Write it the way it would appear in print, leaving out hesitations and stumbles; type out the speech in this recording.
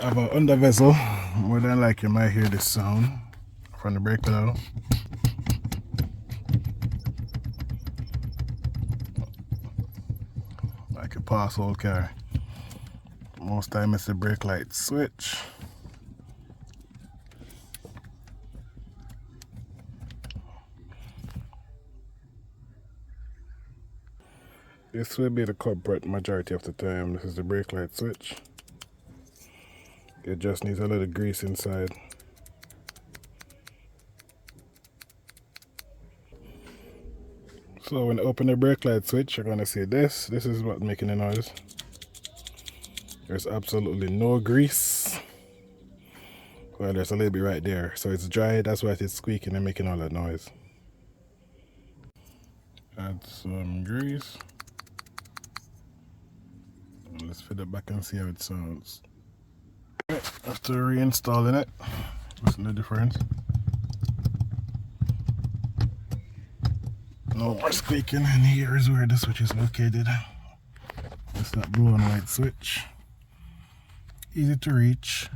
I have an under vezel. More than likely you might hear this sound from the brake pedal. Like a pass whole car. Most time it's the brake light switch. This will be the culprit majority of the time. This is the brake light switch. It just needs a little grease inside. So when you open the brake light switch, you're gonna see this. This is what's making the noise. There's absolutely no grease. Well, there's a little bit right there. So it's dry, that's why it's squeaking and making all that noise. Add some grease. Let's fit it back and see how it sounds. After reinstalling it, listen to the difference. No more squeaking, and here is where the switch is located. It's that blue and white switch. Easy to reach.